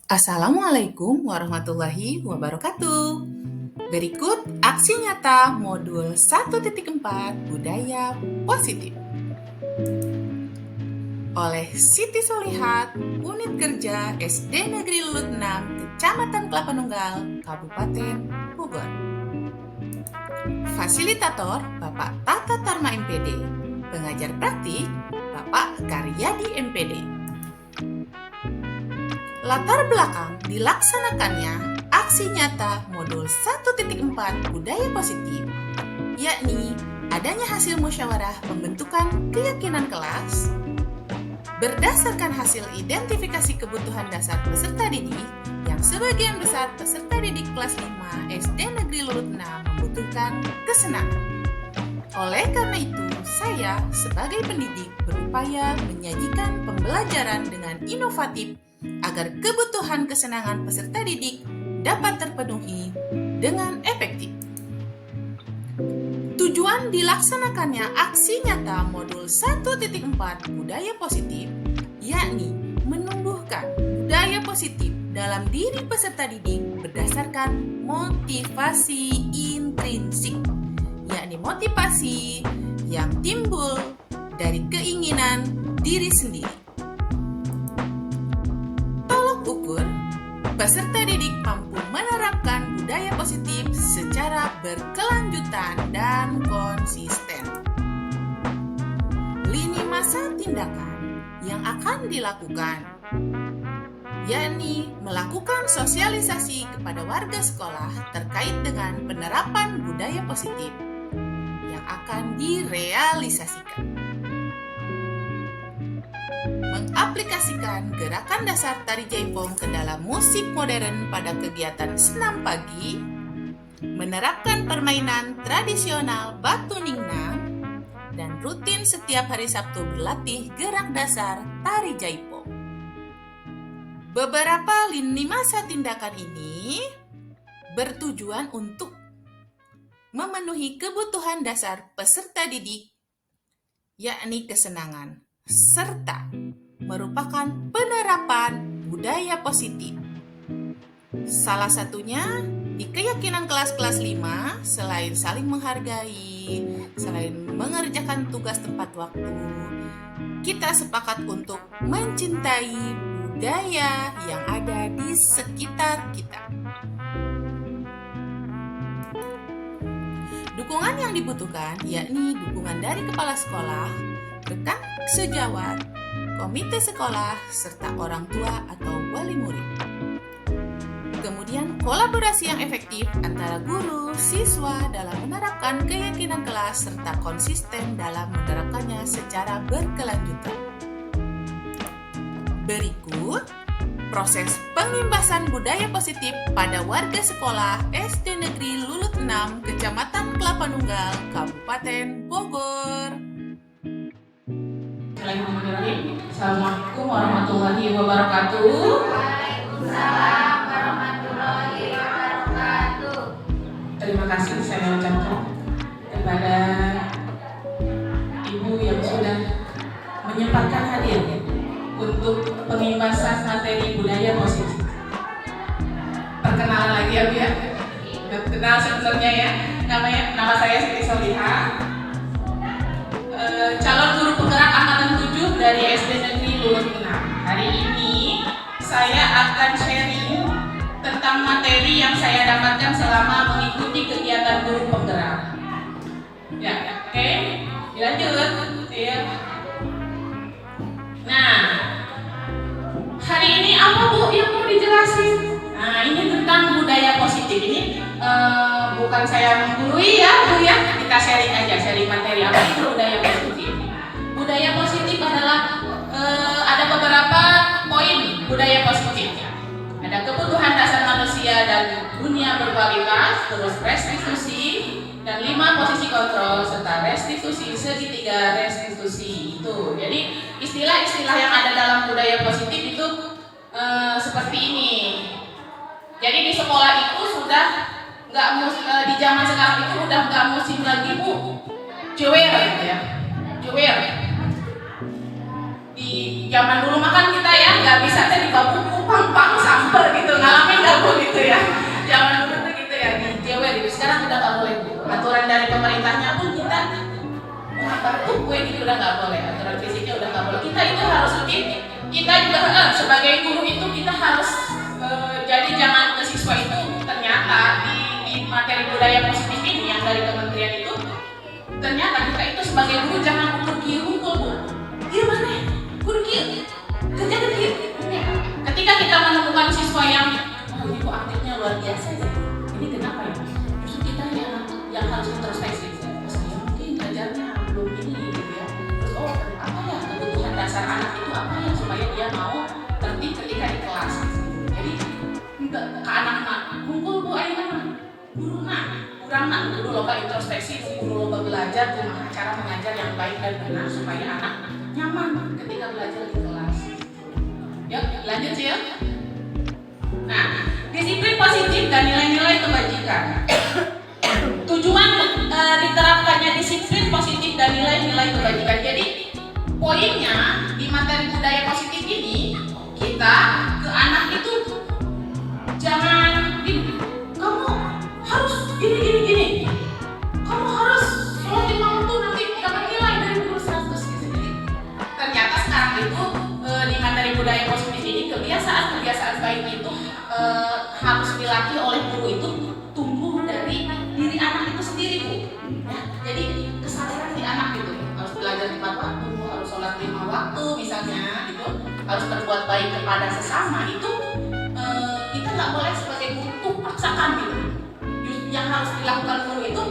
Assalamualaikum warahmatullahi wabarakatuh. Berikut aksi nyata modul 1.4 Budaya Positif oleh Siti Solihat, Unit Kerja SD Negeri Lulut 6, Kecamatan Kelapa Nunggal, Kabupaten Bogor. Fasilitator Bapak Tata Tarma MPD, pengajar praktik Bapak Karyadi MPD. Latar belakang dilaksanakannya aksi nyata modul 1.4 Budaya Positif, yakni adanya hasil musyawarah pembentukan keyakinan kelas berdasarkan hasil identifikasi kebutuhan dasar peserta didik yang sebagian besar peserta didik kelas 5 SD Negeri Lulut 6 membutuhkan kesenangan. Oleh karena itu, saya sebagai pendidik berupaya menyajikan pembelajaran dengan inovatif agar kebutuhan kesenangan peserta didik dapat terpenuhi dengan efektif. Tujuan dilaksanakannya aksi nyata modul 1.4 Budaya Positif, yakni menumbuhkan budaya positif dalam diri peserta didik berdasarkan motivasi intrinsik, yakni motivasi yang timbul dari keinginan diri sendiri. Ukur, peserta didik mampu menerapkan budaya positif secara berkelanjutan dan konsisten. Lini masa tindakan yang akan dilakukan, yakni melakukan sosialisasi kepada warga sekolah terkait dengan penerapan budaya positif yang akan direalisasikan. Mengaplikasikan gerakan dasar tari jaipong ke dalam musik modern pada kegiatan senam pagi, menerapkan permainan tradisional batu ningnan, dan rutin setiap hari Sabtu berlatih gerak dasar tari jaipong. Beberapa lini masa tindakan ini bertujuan untuk memenuhi kebutuhan dasar peserta didik, yakni kesenangan, serta merupakan penerapan budaya positif. Salah satunya di keyakinan kelas-kelas 5, selain saling menghargai, selain mengerjakan tugas tepat waktu, kita sepakat untuk mencintai budaya yang ada di sekitar kita. Dukungan yang dibutuhkan yakni dukungan dari kepala sekolah, rekan sejawat, komite sekolah, serta orang tua atau wali murid. Kemudian kolaborasi yang efektif antara guru, siswa dalam menerapkan keyakinan kelas serta konsisten dalam menerapkannya secara berkelanjutan. Berikut proses pengimbasan budaya positif pada warga sekolah SD Negeri Lulut 6, Kecamatan Kelapa Nunggal, Kabupaten Bogor. Assalamualaikum warahmatullahi wabarakatuh. Waalaikumsalam warahmatullahi wabarakatuh. Terima kasih saya ucapkan kepada Ibu yang sudah menyempatkan hadir untuk pengimbasan materi budaya positif. Perkenalan lagi ya Bu ya. Kenal sebenarnya ya. Nama saya Siti Solihat. Calon guru penggerak angkatan 7 dari SD Negeri Lulut 6. Hari ini saya akan sharing tentang materi yang saya dapatkan selama mengikuti kegiatan guru penggerak. Ya, oke, dilanjut. Ya. Nah, hari ini apa Bu yang mau dijelasin? Nah, ini tentang budaya positif. Ini bukan saya menggurui ya Bu ya, kita sharing aja, sharing materi. Apa itu budaya positif? Budaya positif adalah ada beberapa poin budaya positif. Ada kebutuhan dasar manusia dan dunia berkualitas, terus restitusi, dan 5 posisi kontrol serta restitusi segitiga restitusi itu. Jadi istilah-istilah yang ada dalam budaya positif itu seperti ini. Jadi di sekolah itu sudah nggak di zaman sekarang itu udah nggak musim lagi Bu jewer gitu ya, jewer. Di zaman dulu makan kita ya nggak bisa tadi babu pang-pang sampai nggak begitu ya. Zaman dulu tuh gitu ya, dijewer gitu. Sekarang udah nggak boleh. Aturan dari pemerintahnya pun kita tuh gue gitu udah nggak boleh. Aturan fisiknya udah nggak boleh. Kita itu harus lebih. Kita juga sebagai guru itu kita harus jadi jangan ke siswa itu ternyata di materi budaya positif ini yang dari kementerian itu ternyata kita itu sebagai guru jangan ukur hukum bu. Gimana? Guru kerja kecil. Ketika kita menemukan siswa yang ini kok aktifnya luar biasa ya. Ini kenapa ya? Justru kita yang harus introspeksi. Saya mungkin belajarnya belum ini gitu ya. Terus apa ya kebutuhan dasar anak itu apa ya supaya dia mau tertib ketika di kelas. Jadi ke anak-anak kumpul bu ayo guru kurang guru lomba introspeksi, guru lomba belajar gimana cara mengajar yang baik dan benar supaya anak nyaman ketika belajar di kelas. Yuk lanjut sih ya. Nah, disiplin positif dan nilai-nilai kebajikan. Tujuan diterapkannya disiplin positif dan nilai-nilai kebajikan. Jadi poinnya di materi budaya positif ini kita ke anak itu jangan kamu harus gini. Kamu harus sholat 5 waktu nanti dapat nilai dari guru 100 gitu. Jadi ternyata sekarang itu di materi budaya positif ini kebiasaan baik itu harus dilatih oleh guru itu tumbuh dari diri anak itu sendiri bu. Ya, jadi kesadaran di anak gitu harus belajar tepat waktu, harus sholat 5 waktu misalnya gitu, harus berbuat baik kepada sesama itu kita nggak boleh sebagai guru tuh paksakan gitu. Yang harus dilakukan guru itu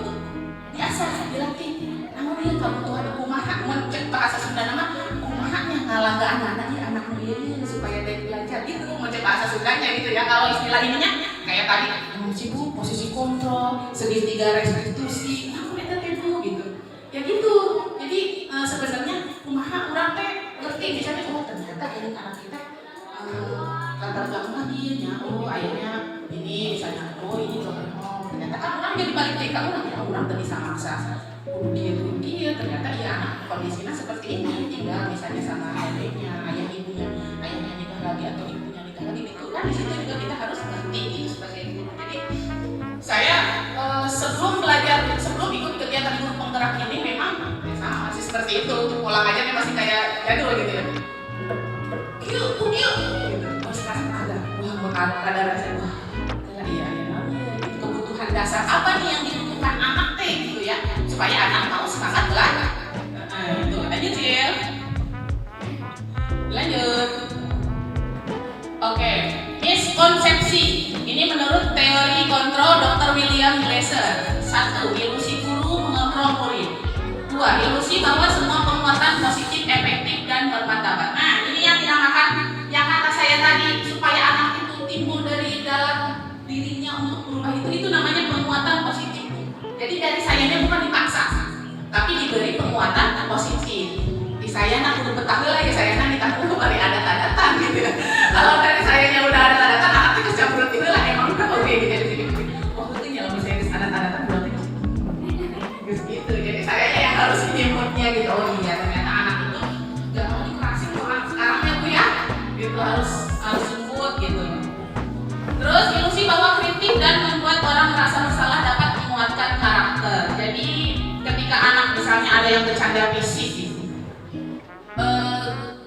biasa dilatih. Namun dia kebutuhan kumaha mencek bahasa Sunda nama kumahanya ngalangga anak dia supaya dia belajar gitu mencek bahasa Sundanya gitu ya. Kalau istilah ininya kayak tadi sibuk posisi kontrol segitiga restitusi itu gitu ya gitu. Jadi sebenarnya kumaha orang teh ngerti misalnya ternyata ini anak kita latar belakang dia ayahnya ini misalnya ini ternyata kan orang jadi balik TK orang tuh bisa maksa dia ternyata ya anak kondisinya seperti ini tinggal misalnya sama ayahnya nikah lagi atau ibunya nikah lagi gitu kan di situ juga kita harus ngerti gitu sebagai guru. Jadi saya sebelum ikut kegiatan guru penggerak ini memang sama masih seperti itu pola ngajarnya masih kayak jadul gitu ya. Yuk gitu. Sekarang ada rasa iya kebutuhan dasar apa nih yang dibutuhkan anak teh gitu ya supaya anak mau semangat belajar. Itu aja Cil. Lanjut. Oke, miskonsepsi. Ini menurut teori kontrol Dr. William Glasser. 1. Ilusi guru mengontrol murid. 2. Ilusi bahwa semua penguatan positif, efektif dan bermartabat. Nah, ini yang dinamakan yang kata saya tadi supaya anak itu timbul dari dalam dirinya untuk berubah itu namanya penguatan positif. Jadi dari sayanya bukan dipaksa, tapi diberi penguatan positif. Di saya nak kudu betah lah ya saya nak ditanggung kembali adat-adatan gitu. Kalau dari sayanya udah ada adat-adatan, anak itu campur itu lah emang udah oke gitu jadi oh itu nyala misalnya adat-adatan berarti gitu. Jadi saya yang harus nyebutnya gitu. Oh iya ternyata anak itu gak mau dikasih orang sekarangnya bu ya, gitu harus lembut gitu. Terus ilusi bahwa kritik dan membuat orang merasa bersalah dapat menguatkan karakter. Jadi ketika anak misalnya ada yang bercanda fisik gitu,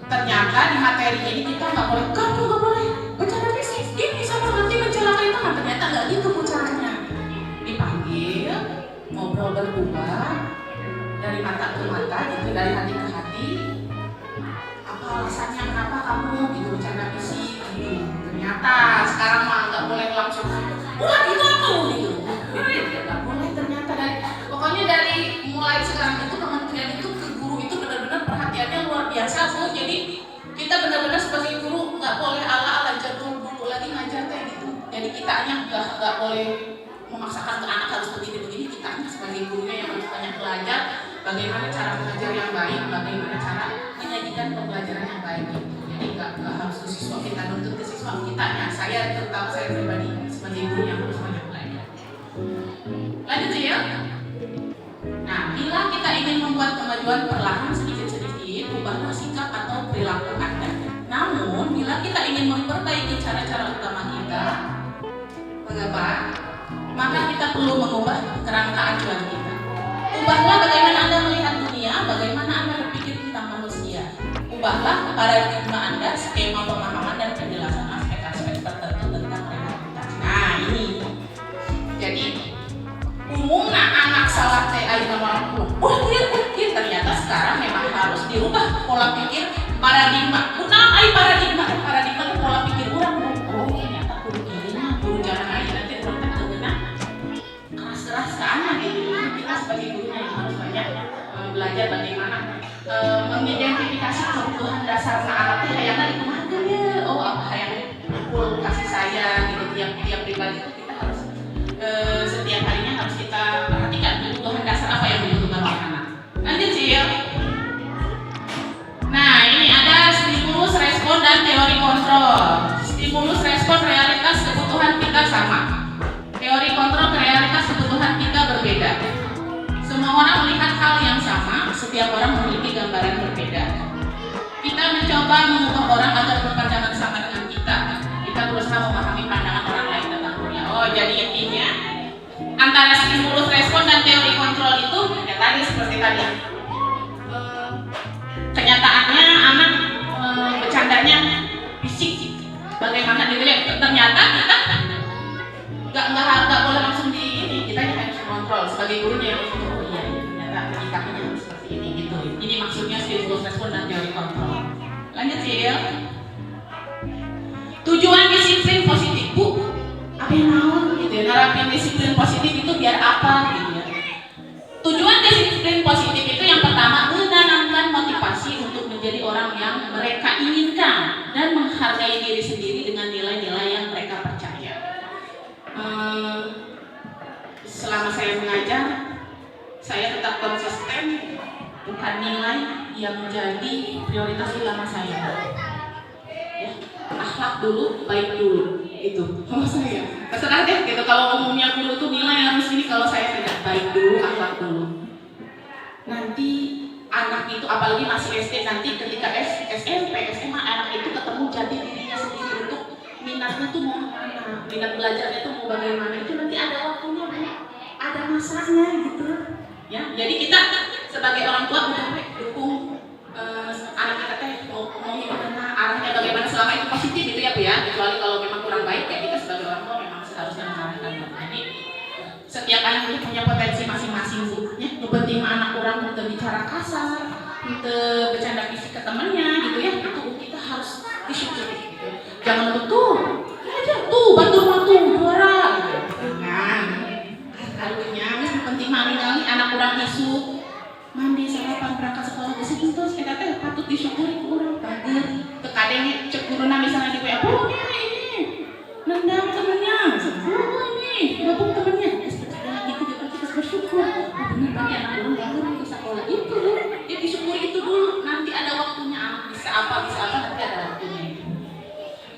ternyata di materi ini kita nggak boleh, kamu nggak boleh bercanda fisik, ini sama nanti mencelakai teman. Ternyata nggak gitu caranya. Dipanggil, ngobrol berdua, dari mata ke mata gitu, dari hati ke hati. Apa alasannya kenapa kamu gitu bercanda fisik gitu? Ternyata sekarang mah nggak boleh langsung buat itu aku gitu. Nggak boleh ternyata pokoknya dari mulai sekarang itu kementerian itu ke guru itu benar-benar perhatiannya luar biasa bu. Jadi kita benar-benar sebagai guru nggak boleh ala-ala jadul dulu lagi ngajar kayak gitu. Jadi kitanya nggak boleh memaksakan ke anak harus begini-begini. Kitanya sebagai gurunya yang harus banyak belajar bagaimana cara mengajar yang baik, bagaimana cara menyajikan pembelajaran yang baik gitu. Jadi nggak harus ke siswa kita nuntut ke siswa kitanya. Saya terutama saya pribadi sebagai guru yang harus banyak belajar. Lanjut ya. Nah, bila kita ingin membuat kemajuan perlahan sedikit-sedikit, ubahlah sikap atau perilaku Anda. Namun, bila kita ingin memperbaiki cara-cara utama kita, Mengapa? Maka kita perlu mengubah kerangka acuan kita. Ubahlah bagaimana Anda melihat dunia, bagaimana Anda berpikir tentang manusia. Ubahlah paradigma Anda, skema pemahaman dan penjelasan aspek-aspek tertentu tentang realitas. Nah ini, jadi umumnya anak salah teh ayeuna orang tua. Ternyata sekarang memang harus dirubah pola pikir paradigma. Kunaon ai paradigma? Paradigma itu pola pikir orang. Oh ternyata kudu kieu mah, kudu jalan ayeuna teh urang teh teungeuna keras-keras ke anak gitu. Kita sebagai gurunya yang harus banyak belajar bagaimana mengidentifikasi kebutuhan dasar anak teh hayangna dikumahakeun ya. Oh hayang kumpul kasih sayang gitu. Tiap pribadi itu kita harus setiap harinya harus kita perhatikan kebutuhan dasar apa yang dibutuhkan oleh anak. Lanjut Cil. Nah ini ada stimulus, respon, dan teori kontrol. Stimulus, respon, realitas, kebutuhan kita sama. Teori kontrol, realitas, kebutuhan kita berbeda. Semua orang melihat hal yang sama, setiap orang memiliki gambaran berbeda. Kita mencoba mengubah orang agar berpandangan sama dengan kita. Kita berusaha memahami pandangan orang lain tentang dunia. Oh jadi intinya antara stimulus, respon, dan teori kontrol itu ya tadi seperti tadi. Kenyataannya anak bercandanya fisik. Bagaimana dilihat? Ternyata kita nggak boleh langsung di ini. Kita harus kontrol sebagai gurunya harus oh iya ternyata menyikapinya harus seperti ini gitu. Ini maksudnya stimulus, respon, dan teori kontrol. Lanjut Cil. Tujuan disiplin positif Bu. Apa yang mau gitu ya, nerapin disiplin positif itu biar apa gitu ya. Tujuan disiplin positif itu yang pertama menanamkan motivasi untuk menjadi orang yang mereka inginkan dan menghargai diri sendiri dengan nilai-nilai yang mereka percaya. Selama saya mengajar, saya tetap konsisten, bukan nilai yang menjadi prioritas utama saya. Ya, akhlak dulu, baik dulu. Itu kalau saya terserah deh gitu. Kalau umumnya guru tuh nilai harus ini, kalau saya tidak, baik dulu, akhlak dulu. Nanti anak itu apalagi masih SD, nanti ketika SMP, SMA anak itu ketemu jati dirinya sendiri untuk minatnya tuh mau kemana, minat belajarnya tuh mau bagaimana, itu nanti ada waktunya, ada masanya gitu ya. Jadi kita sebagai orang tua udah dukung anak kita teh mau gimana, arahnya bagaimana, selama itu positif gitu ya Bu ya. Kecuali kalau memang kurang baik ya kita sebagai orang tua memang seharusnya mengarahkan. Jadi setiap anak itu punya potensi masing-masing Bu ya. Penting anak orang untuk bicara kasar, untuk bercanda fisik ke temannya gitu ya. Itu kita harus disyukuri gitu. Jangan betul aja tuh bantu juara gitu. Jangan. Aduhnya penting maling-maling anak orang isu mandi sarapan berangkat sekolah geus terus kita teh patut disyukuri ku urang bagus. Teu kadenge cek guruna misalnya di WA, "Oh, ini nendang temennya." "Oh, ini gabung temennya." Gitu kita bersyukur. Benar tadi anak urang bagus di sekolah itu dulu. Ya disyukuri itu dulu. Nanti ada waktunya anak bisa apa nanti ada waktunya.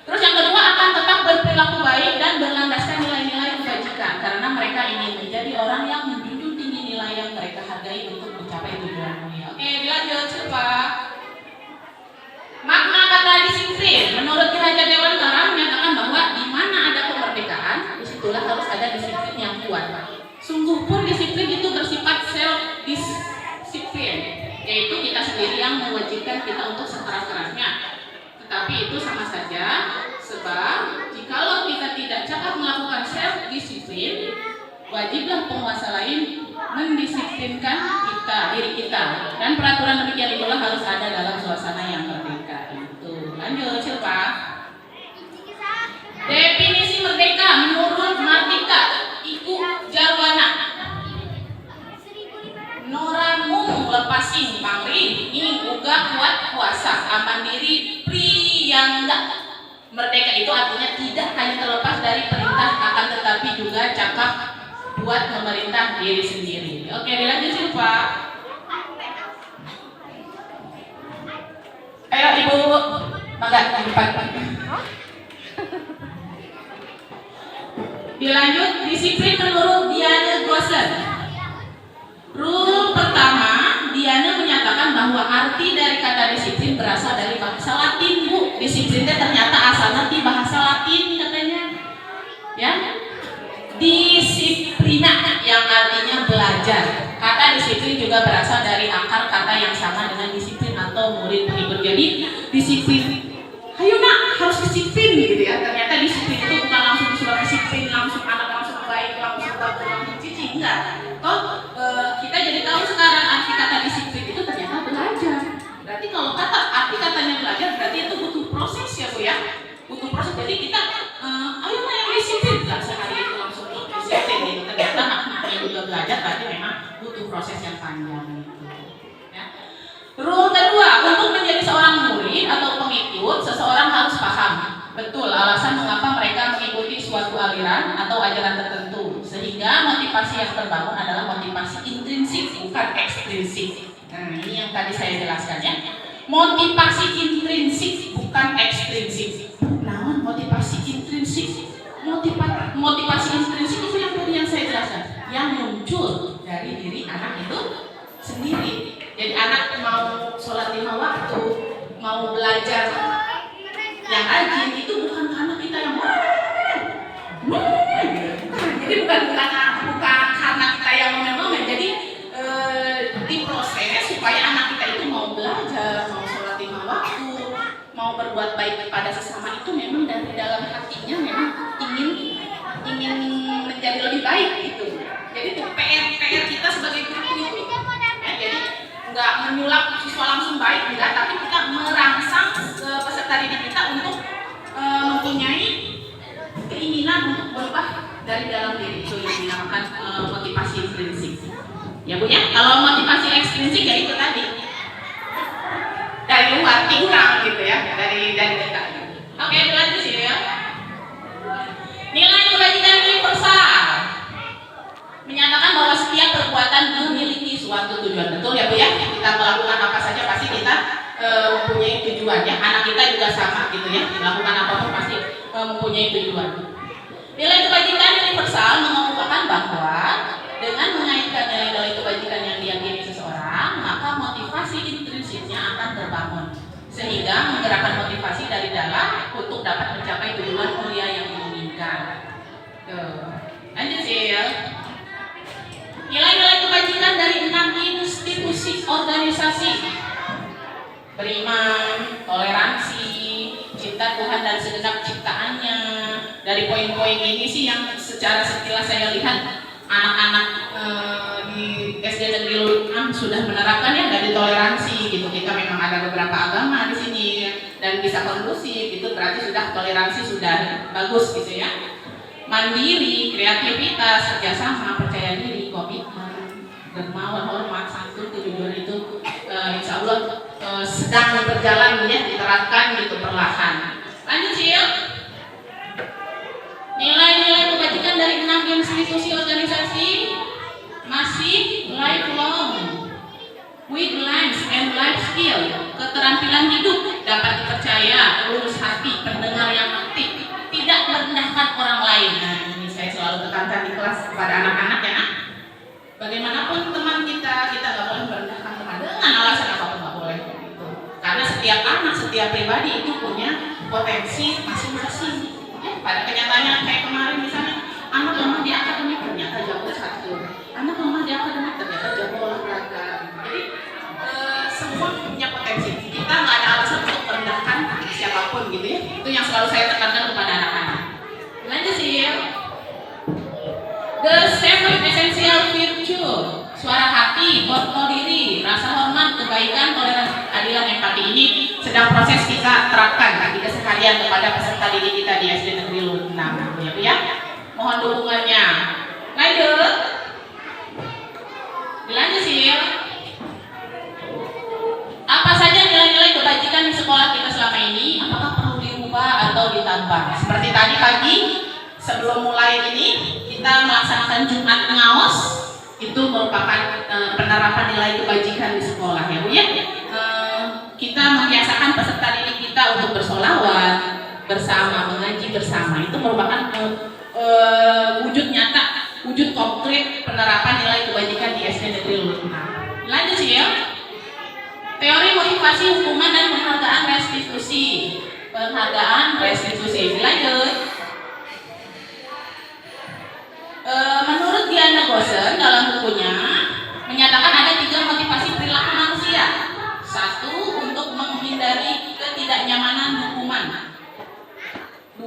Terus yang kedua akan tetap berperilaku baik dan berlandaskan nilai-nilai kebajikan karena mereka ingin menjadi orang yang menjunjung tinggi nilai yang mereka hargai untuk mencapai tujuan mulia. Oke, dilanjut coba. Makna kata disiplin. Menurut Ki Hajar Dewantara menyatakan bahwa di mana ada kemerdekaan, disitulah harus ada disiplin yang kuat. Sungguh pun disiplin itu bersifat self disiplin, yaitu kita sendiri yang mewajibkan kita untuk sekeras-kerasnya. Tetapi itu sama saja, sebab jikalau kita tidak cakap melakukan self disiplin, wajiblah penguasa lain mendisiplinkan diri kita. Dan peraturan demikian itulah harus ada dalam suasana yang merdeka itu. Lanjut, coba. Definisi merdeka menurut Mardika Iku Jarwana. Noramung lepasing pamrih ing uga kuat kuasa aman diri priyangga. Merdeka itu artinya tidak hanya terlepas dari perintah, akan tetapi juga cakap buat memerintah diri sendiri. Oke, dilanjut Pak. Ayo Ibu, mangga di depan. Dilanjut disiplin menurut Diana Gosen. Rule pertama, Diana menyatakan bahwa arti dari kata disiplin berasal dari bahasa Latin Bu. Disiplinnya ternyata asalnya di bahasa Latin katanya. Ya. artinya belajar. Kata disiplin juga berasal dari akar kata yang sama dengan disiplin atau murid pengikut. Jadi disiplin, ayo nak harus disiplin gitu ya. Ternyata disiplin itu bukan langsung disuruh disiplin, langsung anak langsung baik, langsung bagus, langsung cici, enggak. Kita jadi tahu sekarang arti kata disiplin itu ternyata belajar. Berarti kalau arti katanya belajar berarti itu butuh proses ya Bu ya. Butuh proses. Jadi kita ayo nak yang disiplin, enggak sehari itu langsung disiplin gitu. Ternyata maknanya juga belajar berarti memang butuh proses yang panjang gitu. Ya. Rule kedua, untuk menjadi seorang murid atau pengikut, seseorang harus paham betul alasan mengapa mereka mengikuti suatu aliran atau ajaran tertentu, sehingga motivasi yang terbangun adalah motivasi intrinsik bukan ekstrinsik. Nah, ini yang tadi saya jelaskan ya. Motivasi intrinsik bukan ekstrinsik. Nah, motivasi intrinsik. Motivasi intrinsik itu yang tadi yang saya jelaskan, yang muncul dari diri anak itu sendiri. Jadi anak mau sholat 5 waktu, mau belajar yang rajin itu bukan karena kita yang jadi bukan karena kita yang ngomel-ngomel. Jadi diproses supaya anak kita itu mau belajar, mau sholat 5 waktu, mau berbuat baik kepada sesama, itu memang dari dalam hatinya memang ingin menjadi lebih baik gitu. Jadi itu PR kita sebagai guru itu ya, jadi nggak menyulap siswa langsung baik enggak, tapi kita merangsang peserta didik kita untuk mempunyai keinginan untuk berubah dari dalam diri. Itu yang dinamakan motivasi intrinsik ya Bu ya. Kalau motivasi ekstrinsik ya itu tadi dari luar kurang gitu ya, dari kita. Oke, lanjut sih ya. Nilai kebajikan universal menyatakan bahwa setiap perbuatan memiliki suatu tujuan. Betul ya Bu ya? Kita melakukan apa saja pasti kita mempunyai tujuan ya. Anak kita juga sama gitu ya. Melakukan apapun pasti mempunyai tujuan. Nilai kebajikan universal mengemukakan bahwa dengan mengaitkan nilai-nilai kebajikan yang diyakini seseorang, maka motivasi intrinsiknya akan terbangun, sehingga menggerakkan motivasi dari dalam untuk dapat mencapai tujuan mulia yang diinginkan. Lanjut sih ya. Nilai-nilai kebajikan dari 6 institusi organisasi: beriman, toleransi, cinta Tuhan dan segenap ciptaannya. Dari poin-poin ini sih yang secara sekilas saya lihat anak-anak di SD Negeri Lulut 6 sudah menerapkan ya, dari toleransi gitu. Kita memang ada beberapa agama di sini dan bisa kondusif, itu berarti sudah toleransi sudah bagus gitu ya. Mandiri, kreativitas, kerjasama, percaya diri, komitmen, dermawan, hormat, santun, kejujuran itu insya Allah sedang berjalan ya, diterapkan gitu perlahan. Lanjut sih ya. Nilai-nilai kebajikan dari 6 institusi organisasi masih lifelong, with life and life skill, keterampilan hidup, dapat dipercaya, lurus hati, pendengar yang aktif, tidak merendahkan orang lain. Nah, ini saya selalu tekankan di kelas kepada anak-anak ya. Bagaimanapun teman kita nggak boleh merendahkan teman dengan alasan apapun, nggak boleh gitu. Karena setiap anak, setiap pribadi itu punya potensi masing-masing. Ya, pada kenyataannya kayak kemarin misalnya anak lemah di akademik ternyata jago satu, anak lemah di akademik ternyata jago olahraga. Jadi semua punya potensi. Kita nggak ada alasan untuk merendahkan siapapun gitu ya. Itu yang selalu saya tekankan kepada anak-anak. Lanjut sih ya. The seven essential virtue: suara hati, kontrol diri, rasa hormat, kebaikan, toleransi, keadilan, empati. Ini sedang proses kita terapkan di keseharian kepada peserta didik kita di SD Negeri Lulut 6 ya Bu ya. Mohon dukungannya. Lanjut. Dilanjut sih ya. Apa saja nilai-nilai kebajikan di sekolah kita selama ini? Apakah perlu dirubah atau ditambah? Seperti tadi pagi sebelum mulai ini kita melaksanakan Jumat Ngaos, itu merupakan penerapan nilai kebajikan di sekolah ya Bu ya. Kita membiasakan peserta didik kita untuk bersolawat bersama, mengaji bersama. Itu merupakan wujud nyata, wujud konkret penerapan nilai kebajikan di SD Negeri Lulut 6. Lanjut sih ya. Teori motivasi, hukuman dan penghargaan restitusi. Penghargaan restitusi. Lanjut. Menurut Diana Gosen,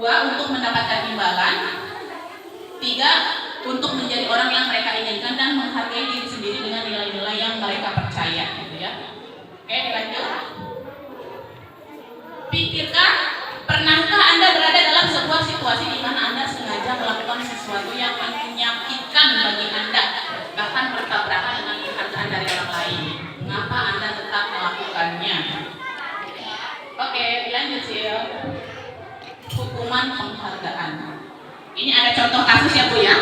2. Untuk mendapatkan imbalan. 3. Untuk menjadi orang yang mereka inginkan dan menghargai diri sendiri dengan nilai-nilai yang mereka percaya, gitu ya. Oke, lanjut. Pikirkan, pernahkah Anda berada dalam sebuah situasi di mana Anda sengaja melakukan sesuatu yang menyakitkan bagi Anda, bahkan bertabrakan dengan penghargaan dari orang lain? Mengapa Anda tetap melakukannya? Oke, lanjut Sil. Hukuman penghargaan. Ini ada contoh kasus ya Bu ya.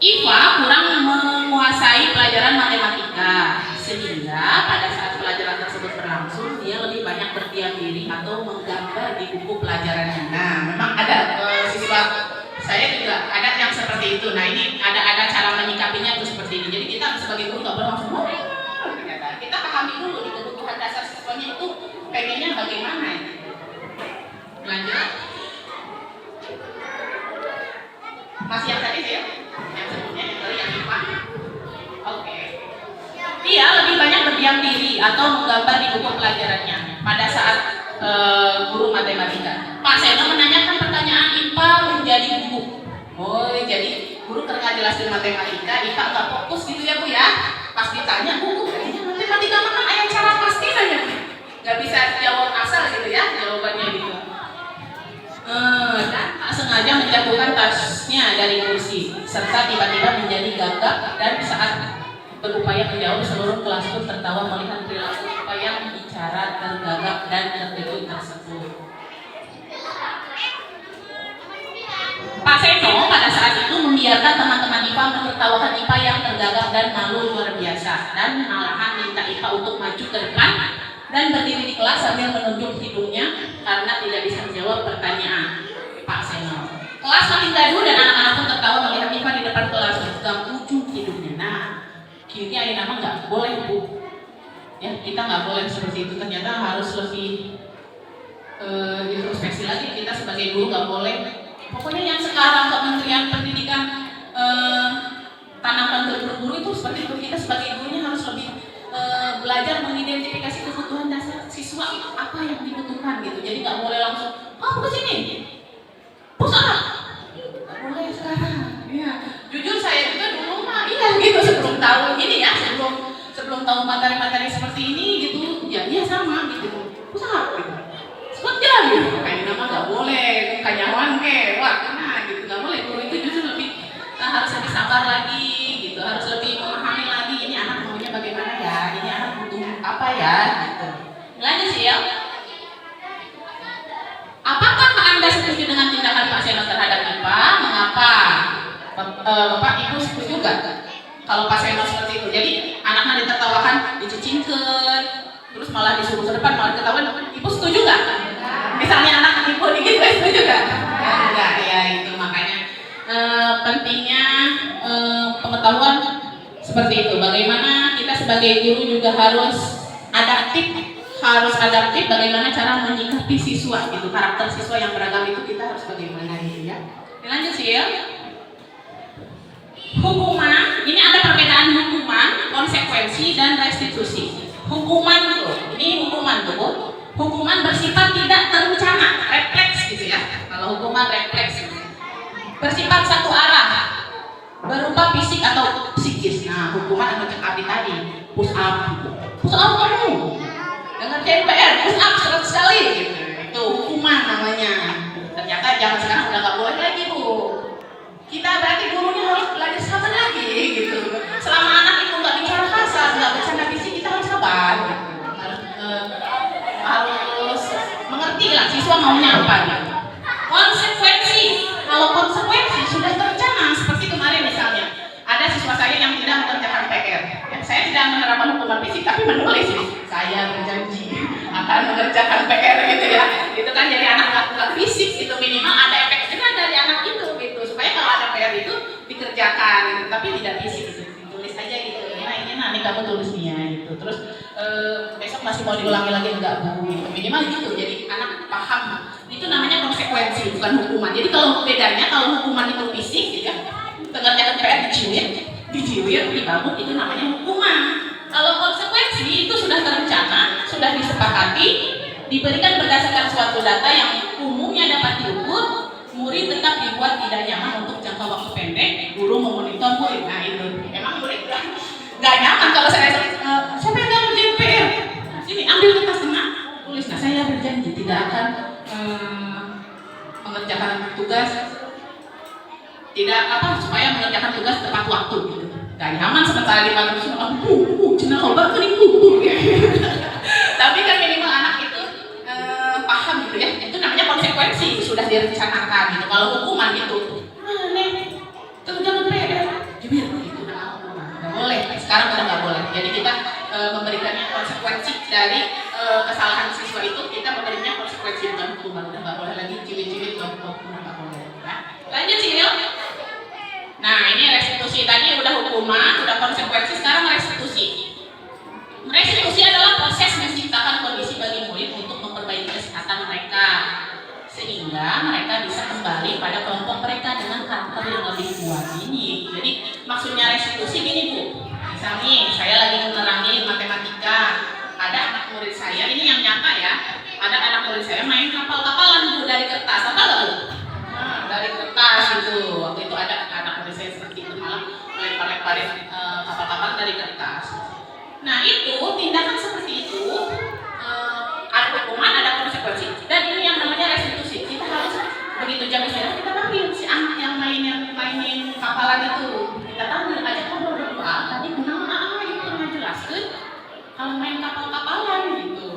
Iva kurang menguasai pelajaran matematika, sehingga pada saat pelajaran tersebut berlangsung dia lebih banyak berdiam diri atau menggambar di buku pelajarannya. Nah, memang ada siswa saya juga ada yang seperti itu. Nah, ini ada cara menyikapinya tuh seperti ini. Jadi kita sebagai guru nggak boleh langsung ternyata kita pahami dulu di kebutuhan dasar siswanya itu pengennya bagaimana. Lanjut. Masih yang tadi sih ya? Yang sebelumnya yang IPA. Oke. Dia lebih banyak berdiam diri atau menggambar di buku pelajarannya pada saat guru matematika. Pak Seno menanyakan pertanyaan IPA menjadi buku. Oh, jadi guru kerja jelasin matematika, IPA nggak fokus gitu ya Bu ya? Pas ditanya buku, kayaknya matematika mana ayam cara pasti saja. Nggak bisa jawab asal gitu ya jawabannya gitu. Dan tak sengaja menjatuhkan tasnya dari kursi serta tiba-tiba menjadi gagap, dan saat berupaya menjawab seluruh kelas pun tertawa melihat perilaku Ipa yang bicara tergagap dan terkejut tersebut. Pak Seno pada saat itu membiarkan teman-teman IPA menertawakan IPA yang tergagap dan malu luar biasa, dan malahan minta IPA untuk maju ke depan dan berdiri di kelas sambil menunjuk hidungnya karena tidak bisa menjawab pertanyaan Pak Seno. Kelas makin gaduh dan anak-anak pun tertawa melihat IPA di depan kelas memegang ujung hidungnya. Nah, kini ada nama nggak boleh Bu. Ya, kita nggak boleh seperti itu. Ternyata harus lebih introspeksi lagi. Kita sebagai guru nggak boleh. Pokoknya yang sekarang Kementerian Pendidikan tanamkan ke guru-guru itu seperti itu. Kita sebagai gurunya harus lebih belajar mengidentifikasi kebutuhan dasar siswa apa yang dibutuhkan gitu. Jadi nggak boleh langsung, oh ke sini, push up, nggak boleh sekarang. Ya, jujur saya juga dulu mah iya gitu sebelum tahu ini ya, sebelum tahu materi-materi seperti ini gitu, ya iya sama gitu, push up gitu, squat jalan gitu. Kayak nama nggak boleh, kanyawan ke, wah kena gitu, nggak boleh. Guru itu justru lebih harus lebih sabar lagi gitu, harus lebih memahami lagi ini anak maunya bagaimana ya, ini anak butuh apa ya gitu. Lanjut sih ya. Apakah Anda setuju dengan tindakan Pak Seno terhadap IPA? Mengapa? Bapak Ibu setuju nggak kalau Pak Seno seperti itu? Jadi anaknya ditertawakan, dicicingkan, terus malah disuruh ke depan, malah ketahuan. Ibu setuju nggak? Misalnya anak Ibu dikit, setuju nggak? Enggak ya, itu makanya pentingnya pengetahuan seperti itu. Bagaimana kita sebagai guru juga harus adaptif bagaimana cara menyikapi siswa gitu, karakter siswa yang beragam itu kita harus bagaimana gitu ya. Lanjut sih ya. Hukuman, ini ada perbedaan hukuman, konsekuensi dan restitusi. Hukuman tuh, ini hukuman tuh, hukuman bersifat tidak terencana, refleks gitu ya. Kalau hukuman refleks bersifat satu arah, berupa fisik atau psikis. Nah, hukuman yang mencekapi tadi, push up gitu. Push up kamu, dengan CPR, push up 100 kali gitu. Itu hukuman namanya. Ternyata zaman sekarang udah nggak boleh lagi Bu. Kita berarti gurunya harus belajar sabar lagi gitu. Selama anak itu nggak bicara kasar, nggak bercanda fisik, kita harus sabar gitu. Harus mengerti lah siswa maunya apa gitu. Konsekuensi, kalau konsekuensi sudah terencana seperti kemarin misalnya ada siswa saya yang tidak mengerjakan PR. Ya, saya tidak menerapkan hukuman fisik tapi menulis saya berjanji akan mengerjakan PR gitu ya. Itu kan jadi anak lakukan fisik itu minimal ada efek jerah dari anak itu gitu supaya kalau ada PR itu dikerjakan gitu, tapi tidak fisik gitu. Ditulis aja gitu. Nah ini nanti kamu tulis nih ya gitu. Terus besok masih mau diulangi lagi enggak Bu gitu. Minimal gitu. Jadi anak paham. Itu namanya konsekuensi bukan hukuman. Jadi kalau bedanya kalau hukuman itu fisik gitu ya. Mengerjakan PR dijiwir, dibangun itu namanya hukuman. Kalau konsekuensi itu sudah terencana, sudah disepakati, diberikan berdasarkan suatu data yang umumnya dapat diukur jangka waktu pendek, guru memonitor murid. Nah itu, emang murid nggak nyaman kalau saya siapa yang nggak ngerjain PR? Sini ambil kertas tengah, tulis. Nah saya berjanji tidak akan mengerjakan tugas, tidak supaya mengerjakan tugas tepat waktu gitu. Gak nyaman sementara di pagi cina obat menipu. Tapi kan minimal anak itu paham gitu ya, itu namanya konsekuensi, sudah direncanakan gitu. Kalau hukuman itu kerjakan PR jibir gitu, nggak boleh. Sekarang udah nggak boleh. Jadi kita memberikannya konsekuensi dari kesalahan siswa itu, kita memberinya konsekuensi bukan hukuman. Udah nggak boleh lagi cibir-cibir, udah nggak boleh ya. Lanjut sih ya. Nah ini restitusi, tadi udah hukuman, udah konsekuensi, sekarang restitusi. Restitusi adalah proses menciptakan kondisi bagi murid untuk memperbaiki kesehatan mereka, sehingga mereka bisa kembali pada kelompok mereka dengan karakter yang lebih kuat. Ini jadi maksudnya restitusi gini Bu, misal nih saya lagi menerangin matematika, ada anak murid saya, ini yang nyata ya, ada anak murid saya main kapal-kapalan Bu dari kertas, apa nggak Bu? Dari kertas itu, waktu itu ada anak murid saya seperti itu, malah melempar-lemparin kapal-kapal dari kertas. Nah itu tindakan seperti itu ada hukuman, ada konsekuensi, dan ini yang namanya restitusi. Kita harus begitu jam istirahat kita panggil si anak yang mainin kapalan itu, kita panggil ajak ngobrol berdua. Tadi kenapa itu pernah jelaskan kalau main kapal-kapalan gitu,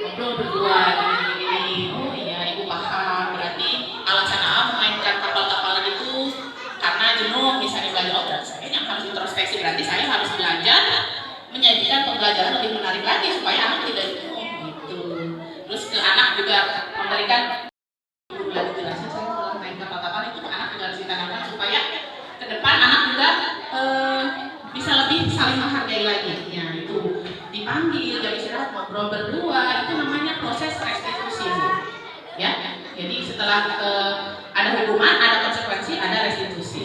ngobrol berdua gini. Oh iya ibu paham, berarti alasan memainkan kapal-kapalan itu karena jenuh misalnya belajar. Oh berarti saya yang harus introspeksi, berarti saya harus belajar menyajikan pembelajaran lebih menarik lagi supaya anak tidak jenuh gitu. Terus ke anak juga memberikan lagi jelasin, saya kalau main kapal-kapal itu anak juga harus ditanamkan supaya ke depan anak juga bisa lebih saling menghargai lagi. Ya itu dipanggil jadi istirahat ngobrol berdua, itu namanya proses restitusi ya. Jadi setelah ada hukuman, ada konsekuensi, ada restitusi.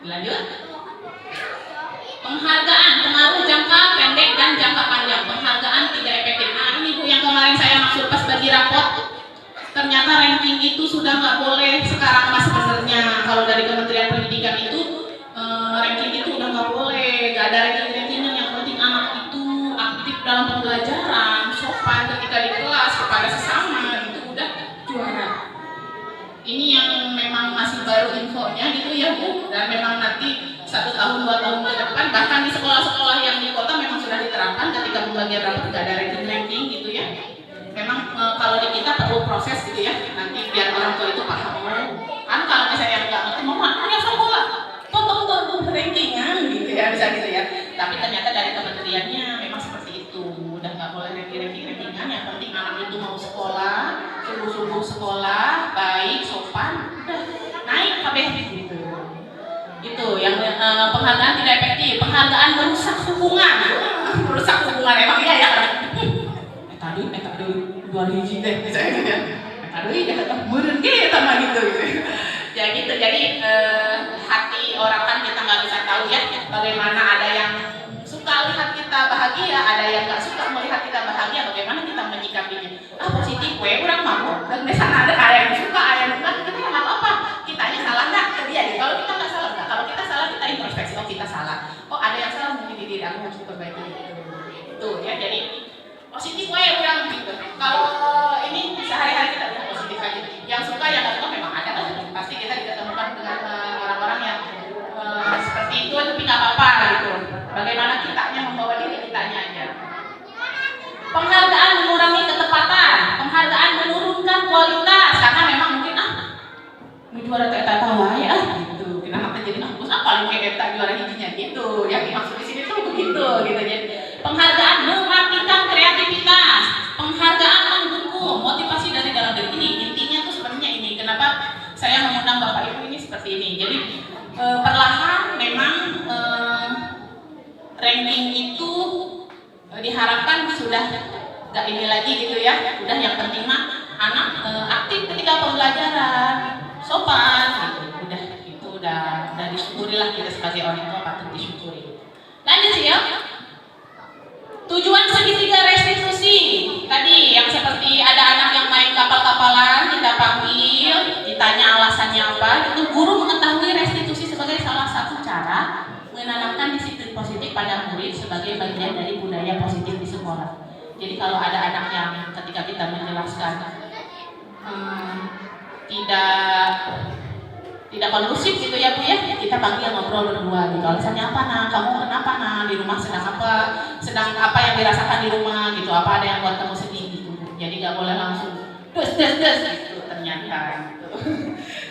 Lanjut. Penghargaan, pengaruh jangka pendek dan jangka panjang. Penghargaan tidak efektif. Nah ini Bu yang kemarin saya maksud pas bagi rapot. Ternyata ranking itu sudah nggak boleh sekarang Mas sebenarnya. Kalau dari Kementerian Pendidikan itu ranking itu udah nggak boleh. Nggak ada ranking-rankingan. Yang penting anak itu aktif dalam pembelajaran, sopan ketika di kelas kepada sesama, itu udah juara. Ini yang memang masih baru infonya gitu ya Bu, dan memang nanti 1 tahun 2 tahun ke depan bahkan di sekolah-sekolah yang di kota memang sudah diterapkan ketika pembagian rapot tidak ada ranking gitu ya. Memang kalau di kita perlu proses gitu ya, nanti biar orang tua itu paham. Kan kalau misalnya nggak ngerti mau punya sekolah, potong rankingan gitu ya, bisa gitu ya. Tapi ternyata dari kementeriannya memang seperti itu, udah nggak boleh rankingan. Yang penting anak itu mau sekolah, sungguh-sungguh sekolah, baik, sopan, udah naik kabeh gitu. Itu yang penghargaan tidak efektif. Penghargaan merusak hubungan. Merusak hubungan emang iya ya. Tadi 2000 deh misalnya ya. Tadi meureun ge eta mah gitu. Ya gitu. Jadi hati orang kan kita nggak bisa tahu ya bagaimana. Ada yang suka lihat kita bahagia, ada yang nggak suka melihat kita bahagia. Bagaimana kita menyikapinya? Positif, orang mau. Dan misalnya ada yang suka, ada yang enggak, kita nggak apa-apa. Kitanya salah nggak ke dia? Kalau kita nggak salah nggak? Kalau kita salah kita introspeksi. Oh kita salah. Oh ada yang salah mungkin di diri aku harus diperbaiki. Itu ya. Jadi positif orang gitu. Kalau ini sehari-hari kita udah positif aja. Yang suka yang nggak suka memang ada. Pasti kita ditemukan dengan orang-orang yang seperti itu, tapi nggak apa-apa gitu. Bagaimana kitanya membawa diri kitanya aja. Penghargaan mengurangi ketepatan, penghargaan menurunkan kualitas karena memang mungkin juara tak ya gitu. Kenapa jadi kampus paling kayak tak juara hijinya gitu. Yang dimaksud di sini tuh begitu gitu. Jadi penghargaan mematikan kreativitas, penghargaan mendukung motivasi dari dalam diri. Ini intinya tuh sebenarnya ini. Kenapa saya mengundang Bapak Ibu ini seperti ini. Jadi perlahan memang ranking itu diharapkan sudah gak ini lagi gitu ya. Udah yang penting mah anak aktif ketika pembelajaran, sopan gitu. Udah disyukuri lah kita sebagai orang tua, patut disyukuri. Lanjut sih ya. Tujuan segitiga restitusi tadi yang seperti ada anak yang main kapal hafalan, kita panggil, ditanya alasannya apa, itu guru mengetahui restitusi sebagai salah satu cara menanamkan disiplin positif pada murid sebagai bagian dari budaya positif di sekolah. Jadi kalau ada anak yang ketika kita menjelaskan tidak kondusif gitu ya Bu ya, kita panggil ngobrol berdua gitu. Alasannya apa nak? Kamu kenapa nak? Di rumah sedang apa yang dirasakan di rumah gitu? Apa ada yang buat kamu sedih gitu? Jadi nggak boleh langsung des gitu ternyata gitu.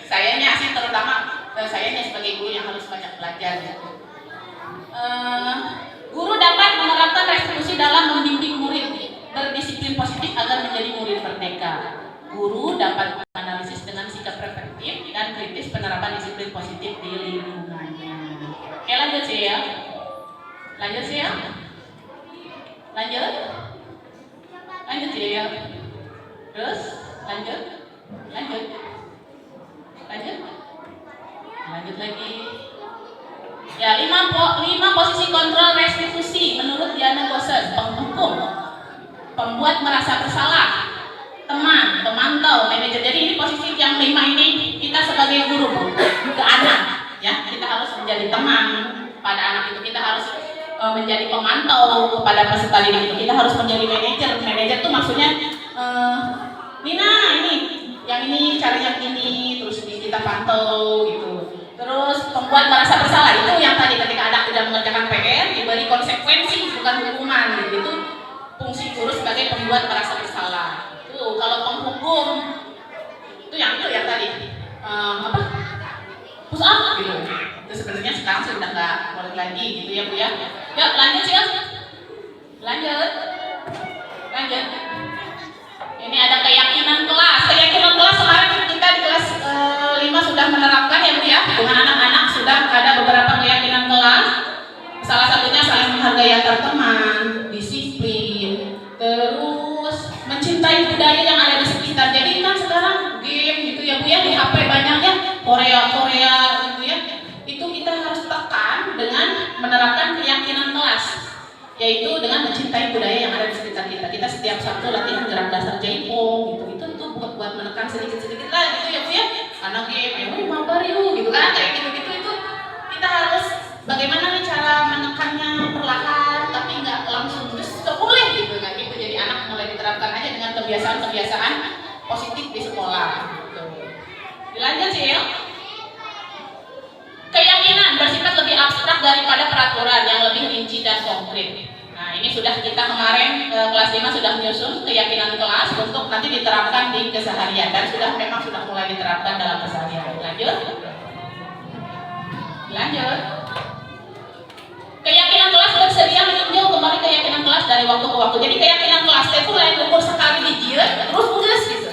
Sayanya sih terutama sayanya sebagai guru yang harus banyak belajar gitu. Guru dapat menerapkan restitusi dalam membimbing murid berdisiplin positif agar menjadi murid merdeka. Guru dapat menganalisis dengan sikap reflektif dan kritis penerapan disiplin positif di lingkungannya. Oke, lanjut sih ya. Lanjut sih ya. Lanjut sih ya. Terus lanjut lagi. Ya, 5 posisi kontrol restitusi menurut Diana Gosses, penghukum, pembuat merasa bersalah, teman, pemantau, manajer. Jadi ini posisi yang 5 ini kita sebagai guru ke anak, ya kita harus menjadi teman pada anak itu, kita harus menjadi pemantau kepada peserta didik itu, kita harus menjadi manajer. Manajer itu maksudnya Nina ini, yang ini caranya gini, terus kita pantau gitu. Terus pembuat merasa bersalah itu yang tadi ketika anak tidak mengerjakan PR diberi konsekuensi bukan hukuman gitu. Itu fungsi guru sebagai pembuat merasa bersalah. Tuh, kalau penghukum itu yang tadi push up gitu. Itu sebenarnya sekarang sudah nggak boleh lagi gitu ya Bu ya. Yuk lanjut ya. Lanjut. Ini ada keyakinan kelas. Keyakinan kelas kemarin kita di kelas 5 sudah menerapkan ya Bu ya. Dengan anak-anak sudah ada beberapa keyakinan kelas. Salah satunya saling menghargai antar teman, disiplin, terus mencintai budaya yang ada di sekitar. Jadi kan sekarang game gitu ya Bu ya, di HP banyaknya Korea gitu ya. Itu kita harus tekan dengan menerapkan keyakinan kelas, yaitu dengan mencintai budaya yang ada di sekitar kita. Kita setiap Sabtu latihan gerak dasar jaipong gitu. Itu buat menekan sedikit lah gitu ya Bu ya. Karena game mabar yuk gitu kan, kayak gitu itu kita harus bagaimana nih cara menekannya perlahan tapi nggak langsung terus nggak boleh gitu kan gitu. Jadi anak mulai diterapkan aja dengan kebiasaan positif di sekolah gitu. Dilanjut sih ya. Keyakinan bersifat lebih abstrak daripada peraturan yang lebih rinci dan konkret. Nah ini sudah kita kemarin kelas 5 sudah menyusun keyakinan kelas untuk nanti diterapkan di keseharian dan memang sudah mulai diterapkan dalam keseharian. Lanjut. Keyakinan kelas bersedia meninjau kembali keyakinan kelas dari waktu ke waktu. Jadi keyakinan kelas itu lain ukur sekali dijieun terus udah gitu.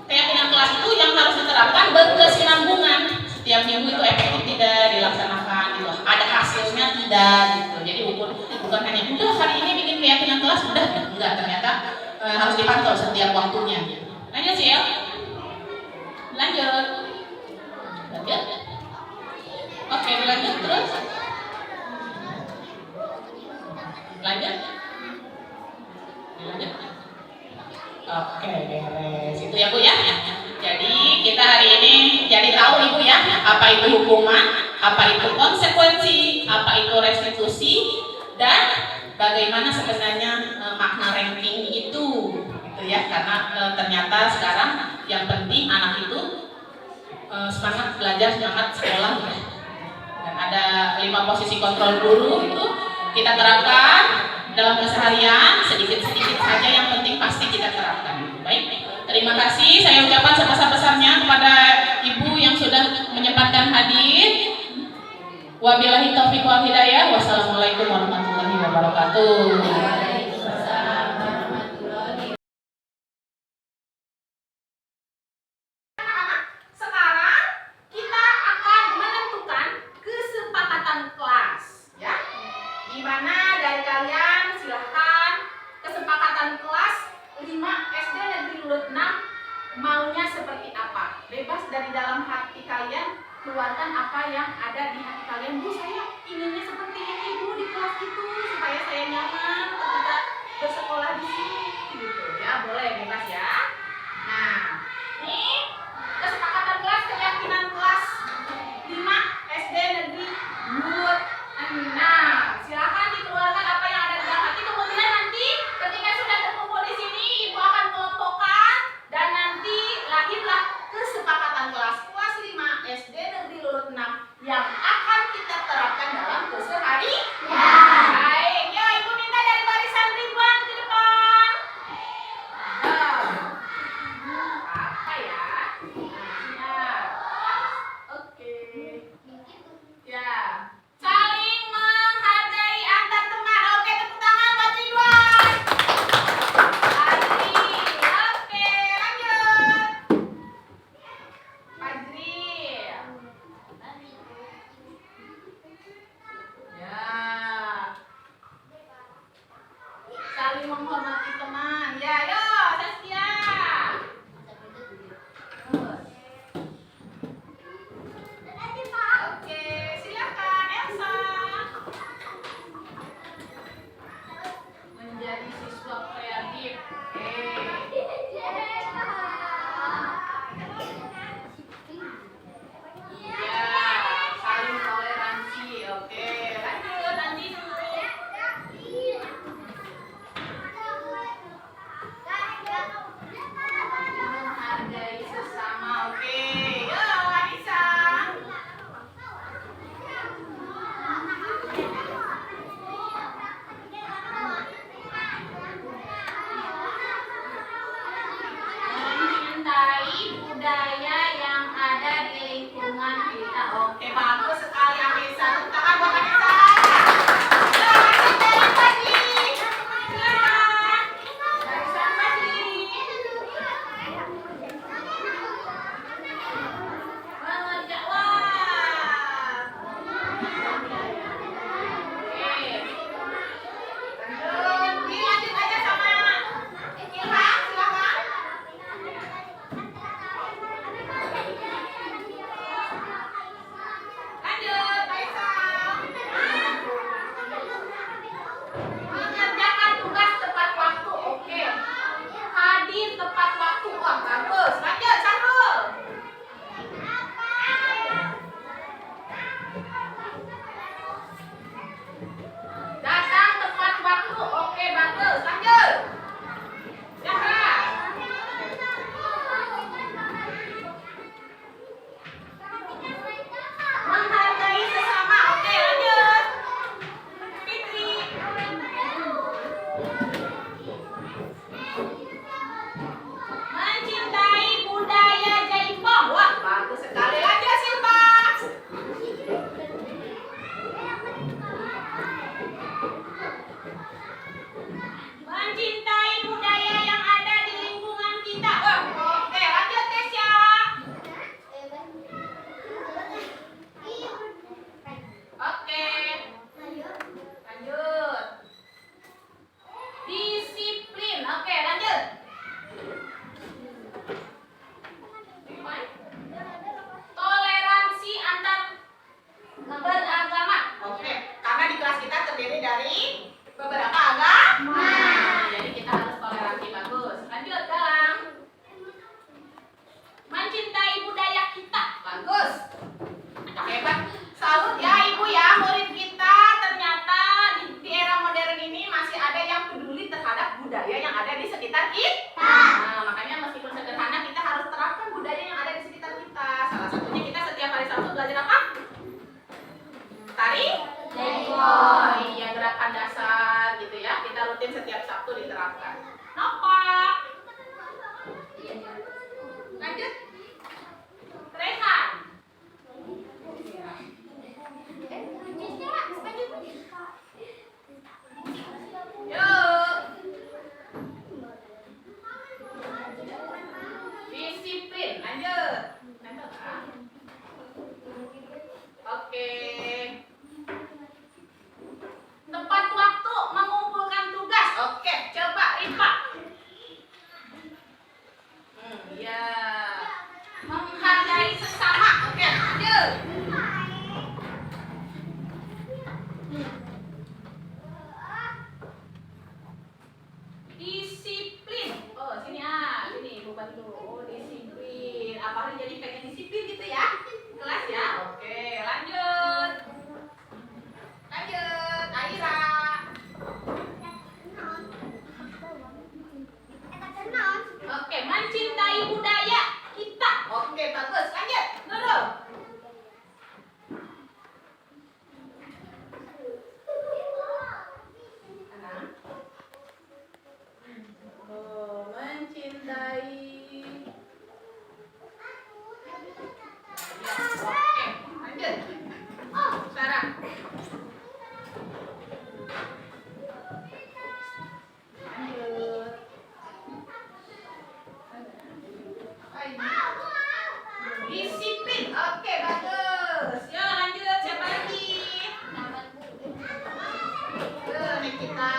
Keyakinan kelas itu yang harus diterapkan berkesinambungan. Setiap minggu itu efektif tidak dilaksanakan gitu. Ada hasilnya tidak gitu. Jadi ukur bukan hanya udah hari ini bikin keyakinan kelas udah enggak, ternyata harus dipantau setiap waktunya. Lanjut sih ya. Lanjut. Oke, lanjut terus. Lanjut. Oke, beres. Itu ya Bu ya. Jadi kita hari ini jadi tahu Ibu ya, apa itu hukuman, apa itu konsekuensi, apa itu restitusi, dan bagaimana sebenarnya makna ranking itu, gitu ya. Karena ternyata sekarang yang penting anak itu semangat belajar, semangat sekolah ya. Dan ada 5 posisi kontrol guru itu kita terapkan dalam keseharian, sedikit-sedikit saja yang penting pasti kita terapkan. Baik, terima kasih saya ucapkan sebesar-besarnya kepada Ibu yang sudah menyempatkan hadir. Wabillahi taufiq wal hidayah. Wassalamualaikum warahmatullahi wabarakatuh. Sekarang kita akan menentukan kesepakatan kelas, ya. Di mana dari kalian silahkan kesepakatan kelas 5 SD Negeri Lulut 6 maunya seperti apa? Bebas dari dalam hati kalian, keluarkan apa yang ada di hati kalian. Bu, saya inginnya seperti ini Bu di kelas itu supaya saya nyaman ketika bersekolah di sini gitu. Ya, boleh bebas ya. Nah, rutin setiap Sabtu diterapkan. Nopak. Lanjut. Rehan. Yuk. Disiplin. Lanjut. Oke. Tepat waktu mengumpulkan tugas. Oke, coba Rifa. Ya. Menghargai sesama. Oke, lanjut. Disiplin. Oh, sini sini Ibu bantu. Oh, disiplin. Apa hari jadi pengen disiplin gitu ya? Kelas ya? Oke, lanjut. Lanjut, Aira. Oke, mencintai budaya kita. Oke, bagus. Lanjut, Nurul. Oh, mencintai. Ya, oke, lanjut. Sarah. Lanjut. Disiplin. Oke, bagus. Yuk lanjut. Siapa lagi? Nikita.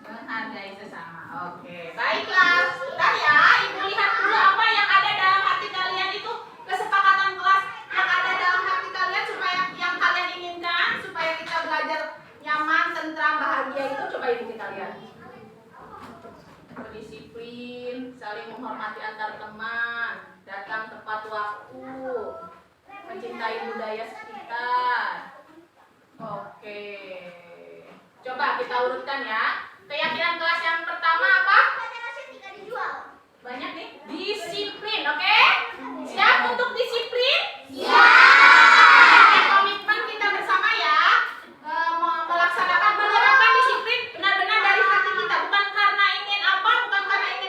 Menghargai sesama. Oke, baiklah. Sudah ya. Ibu lihat dulu apa yang ada dalam hati kalian itu, kesepakatan kelas yang ada dalam hati kalian supaya yang kalian inginkan supaya kita belajar nyaman, tentram, bahagia itu coba ikuti kalian. Berdisiplin, saling menghormati antar teman, datang tepat waktu, mencintai budaya sekitar. Oke. Coba kita urutkan ya. Keyakinan kelas yang pertama apa? Banyak nih. Disiplin, oke? Siap untuk disiplin? Iya. Komitmen kita bersama ya. Melaksanakan, menerapkan disiplin benar-benar dari hati kita, bukan karena ingin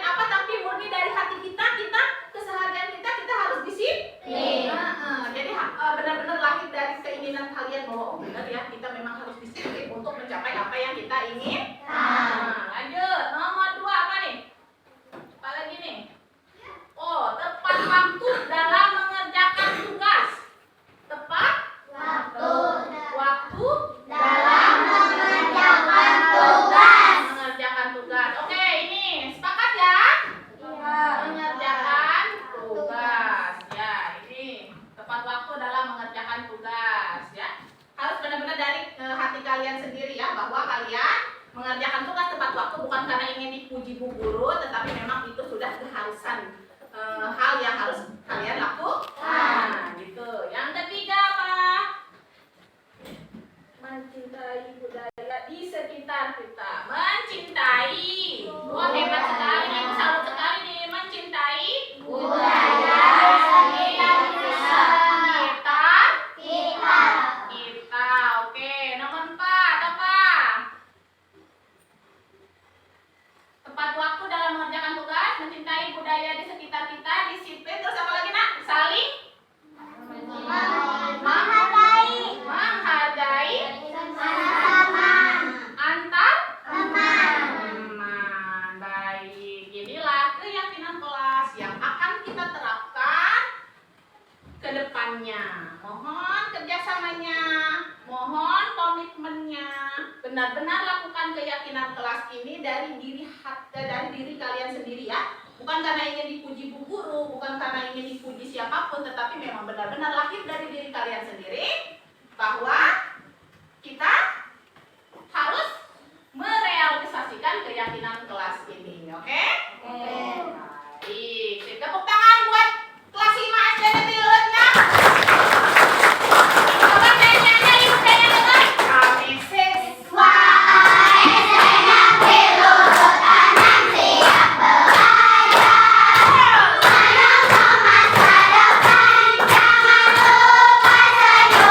apa, tapi murni dari hati kita keseharian kita harus disiplin. Jadi benar-benar lahir dari keinginan kalian bahwa benar ya, kita memang harus disiplin untuk mencapai apa yang kita ingin. Lanjut, nomor 2 apa nih? Apa lagi nih? Oh, tepat waktu dalam mengerjakan tugas. Tepat waktu dalam mengerjakan tugas. Mengerjakan tugas. Oke, ini sepakat ya? Mengerjakan tugas. Ya, ini tepat waktu dalam mengerjakan tugas ya. Harus benar-benar dari hati kalian sendiri ya, bahwa kalian mengerjakan tugas tepat waktu bukan karena ingin dipuji Bu Guru, tetapi memang itu sudah keharusan hal yang harus kalian lakukan. Gitu. Yang ketiga apa? Mencintai budaya di sekitar kita. Mencintai. Wah, hebat sekali nih, salut sekali nih. Mencintai Budaya sekitar kita. Oke, nomor 4 apa? Tepat waktu dalam mengerjakan tugas, mencintai budaya di sekitar kita, disiplin, terus apa lagi nak? Saling menghargai antar teman. Baik, inilah keyakinan kelas yang akan kita terapkan ke depannya. Mohon kerjasamanya, mohon komitmennya. Benar-benar lakukan keyakinan kelas ini dari diri kalian sendiri ya. Bukan karena ingin dipuji Bu Guru, bukan karena ingin dipuji siapapun, tetapi memang benar-benar lahir dari diri kalian sendiri bahwa kita harus merealisasikan keyakinan kelas ini, oke? Baik, tepuk tangan buat kelas 5 SD Negeri Lurutnya. Coba nyanyi ibu saya dengar. Kami siswa SD Negeri Lurut Anak siap belajar. Menang masa depan, jangan lupa senyum.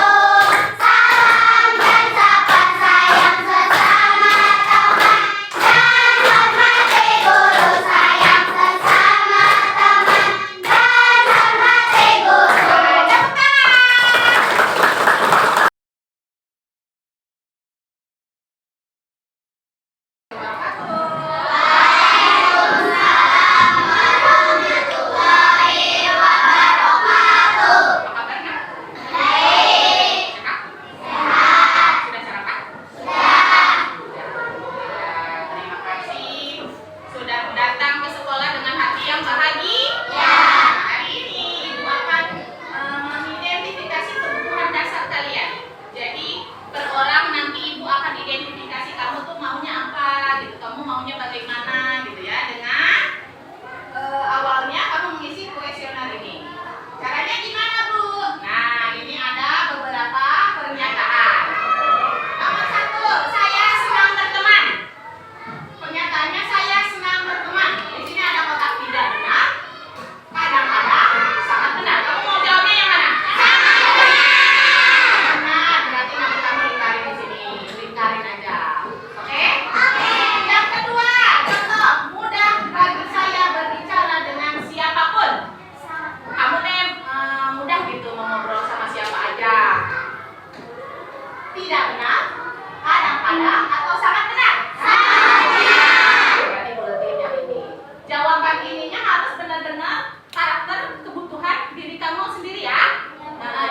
tidak benar, kadang-kadang, atau sangat benar? Berarti buletin yang ini. Jawaban ininya harus benar-benar karakter kebutuhan diri kamu sendiri ya.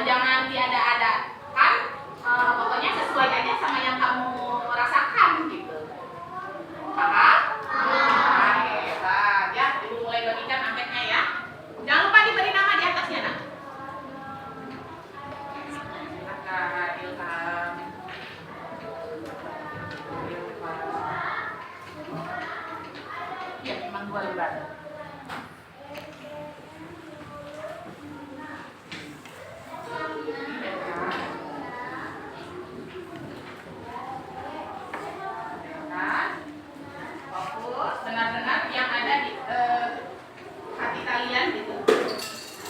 Jangan tiada-ada kan, pokoknya sesuai aja sama yang kamu rasakan gitu. Paham? Hebat ya. Ibu mulai bagikan angketnya ya. Jangan lupa diberi nama di atasnya nak. Silakan Ilham. Ya, memang 2 lembar. Fokus, benar-benar yang ada di hati kalian gitu.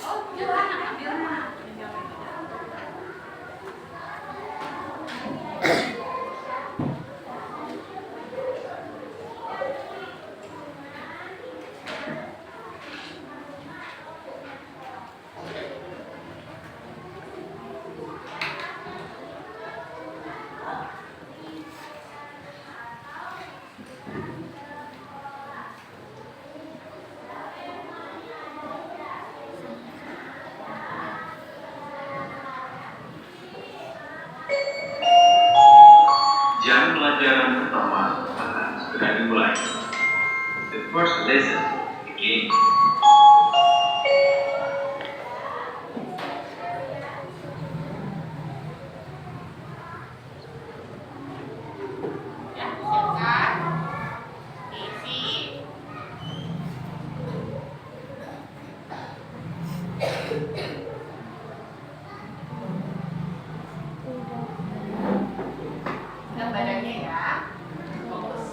Oh, jangan ambil mah. Jam pelajaran pertama akan segera dimulai. The first lesson begins. Ya, siapkan. Isi. Lihat badannya ya. Fokus.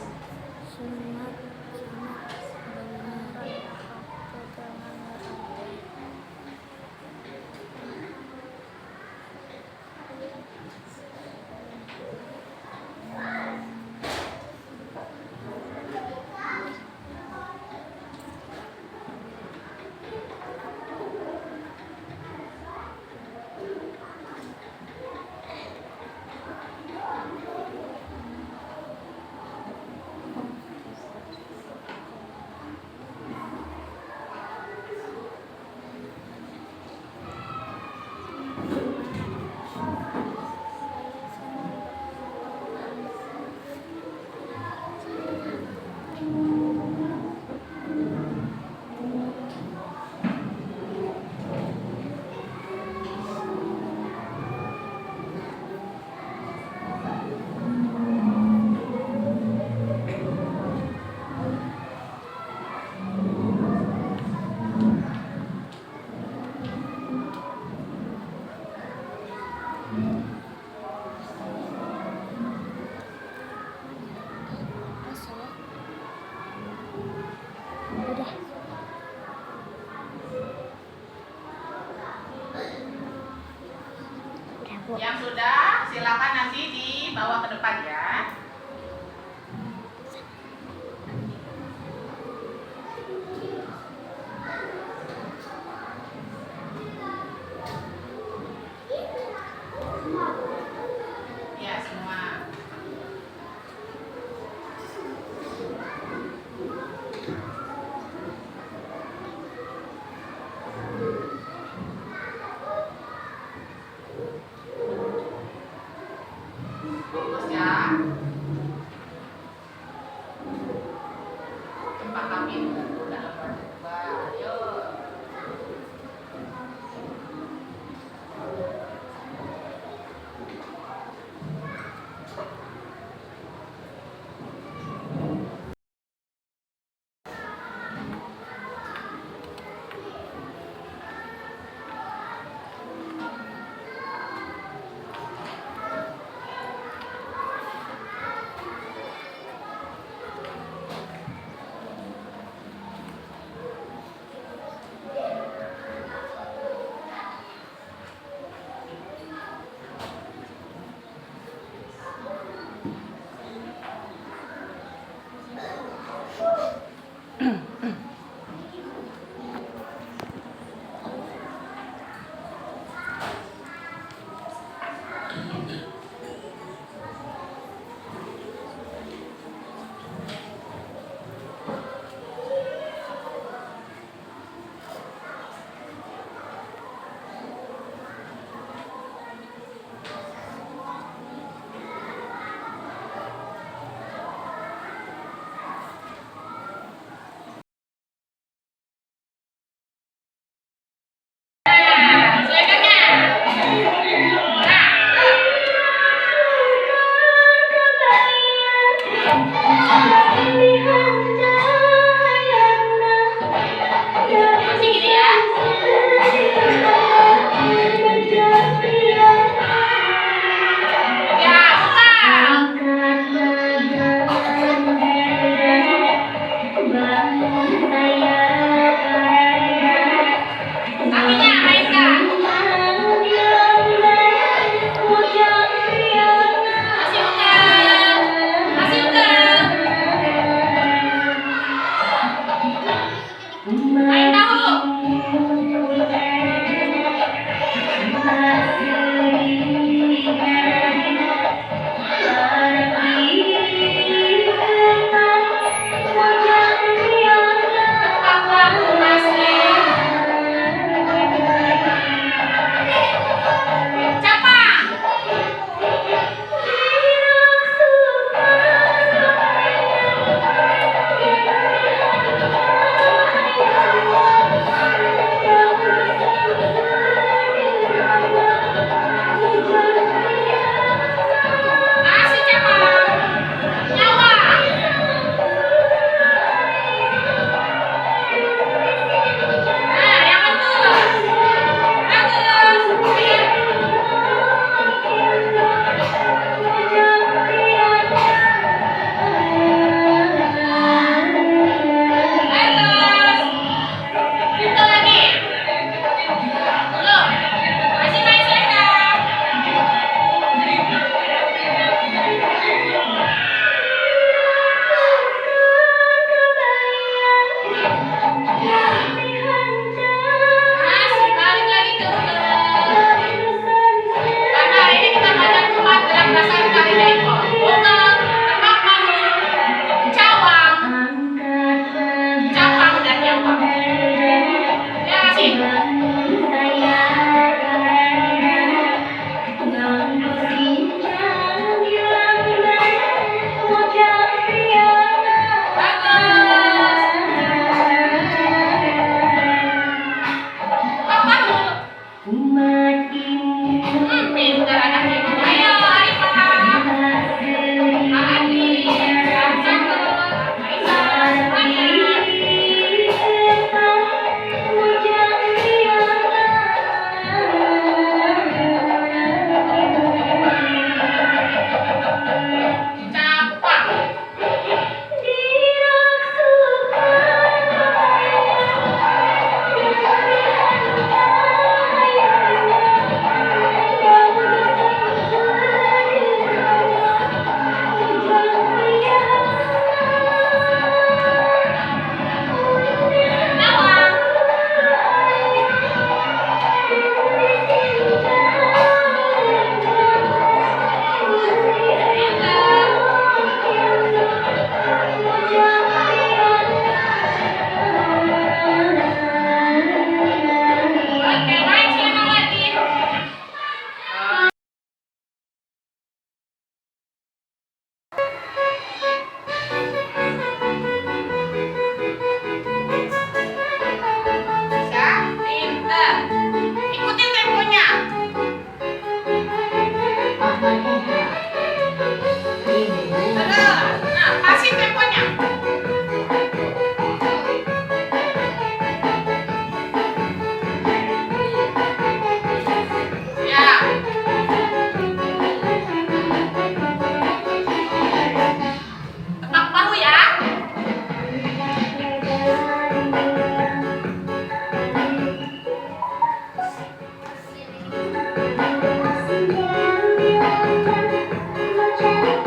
Yang sudah, silakan nanti dibawa ke depan ya. Ya, semua. Fokus ya. Tempat kami udah lembar kedua. Ayo.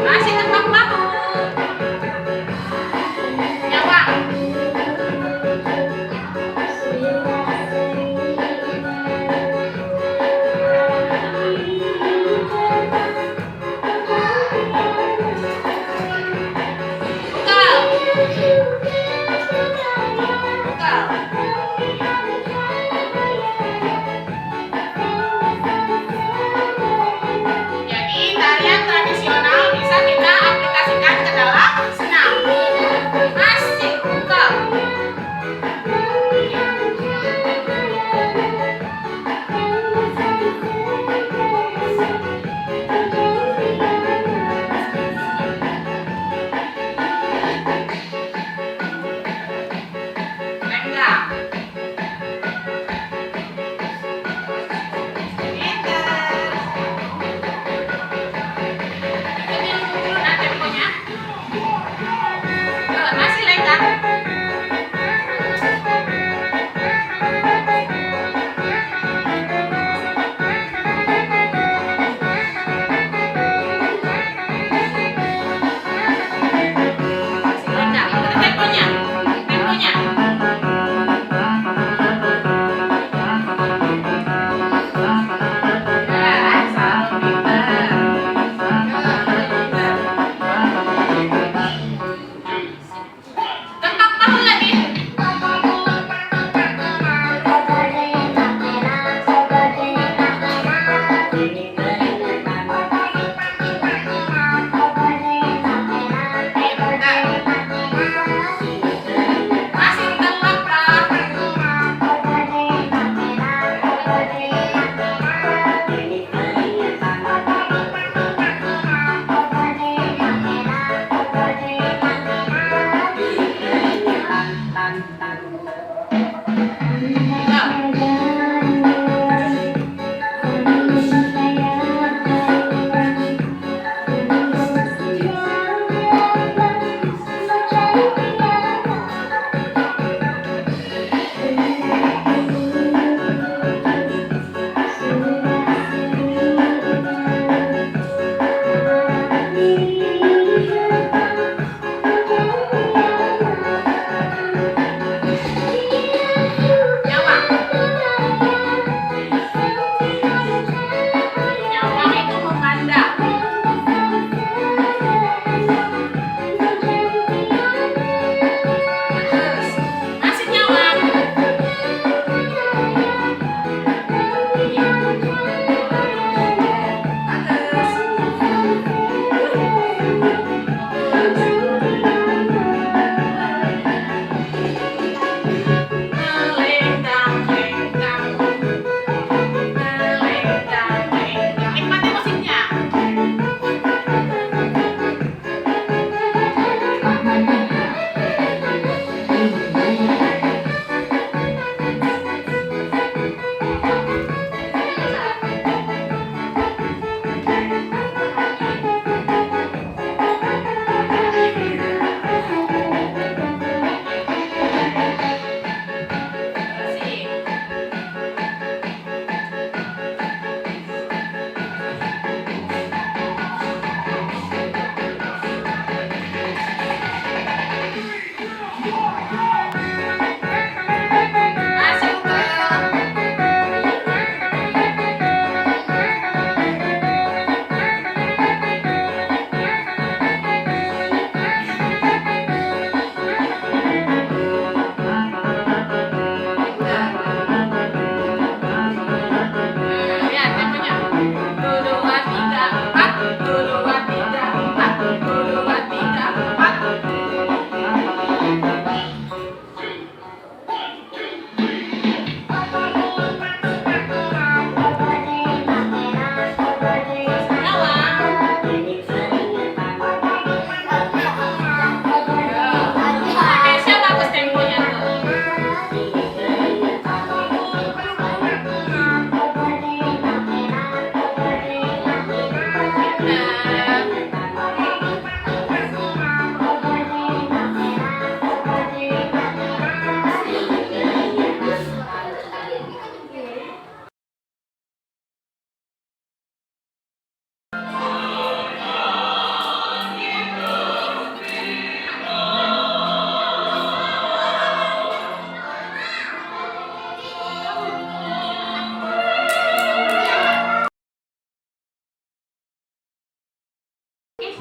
Masih tebak banget. Jawab. Bukan. Bukan. Jadi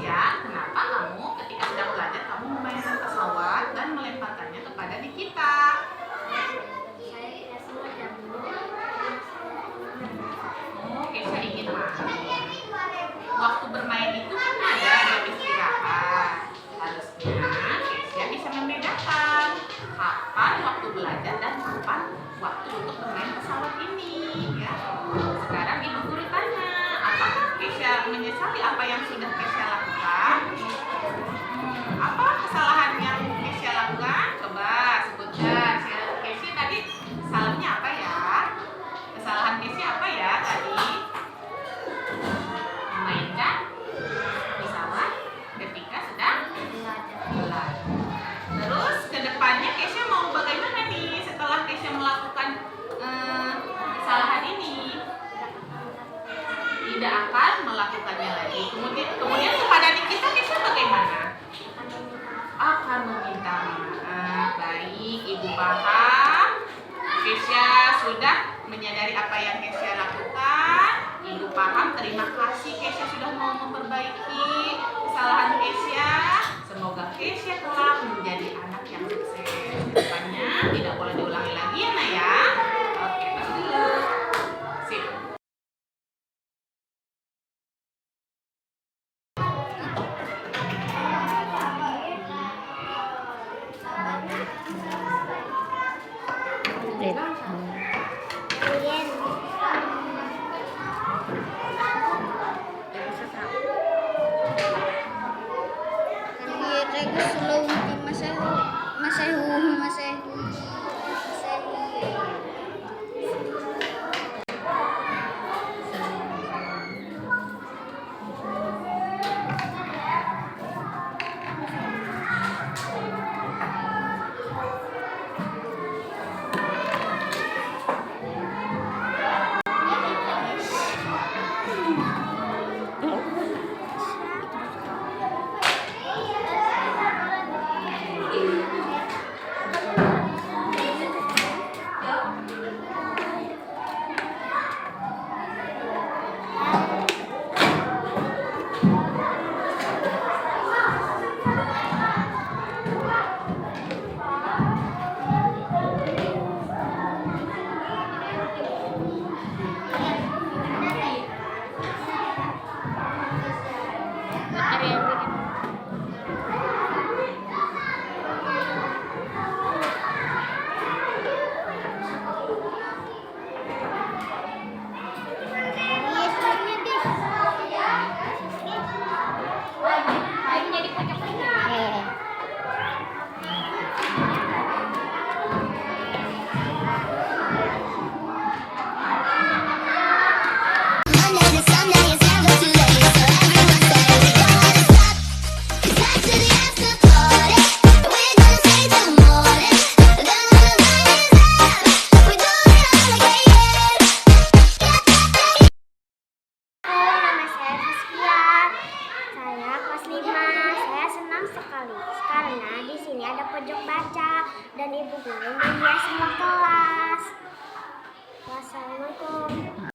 Kesia, kenapa kamu ketika sedang belajar kamu memainkan pesawat dan melemparkannya kepada adik kita? Oh, Kesia ingin main. Waktu bermain itu kan ada jam istirahat. Harusnya Kesia bisa membedakan kapan waktu belajar dan kapan waktu untuk bermain pesawat ini, ya. Sekarang ibu guru tanya, apakah Kesia menyesali apa yang sudah Kesia lakukan? Apa kesalahan yang Kesia lakukan? Coba sebutkan. Kesia tadi salahnya apa ya? Kesalahan Kesia apa ya tadi? Memainkan pesawat ketika sedang belajar. Terus kedepannya Kesia mau bagaimana nih setelah Kesia melakukan kesalahan ini? Tidak akan melakukannya lagi. Kemudian kepada adik kita Kesia bagaimana? Akan meminta maaf. Baik, ibu paham. Kesia sudah menyadari apa yang Kesia lakukan. Ibu paham. Terima kasih Kesia sudah mau memperbaiki kesalahan Kesia. Semoga Kesia kelak menjadi anak yang sukses. Depannya tidak boleh diulangi lagi ya Nak ya. Oke, tos dulu. Sip. Karena di sini ada pojok baca dan ibu guru menghias semua kelas. Wassalamualaikum.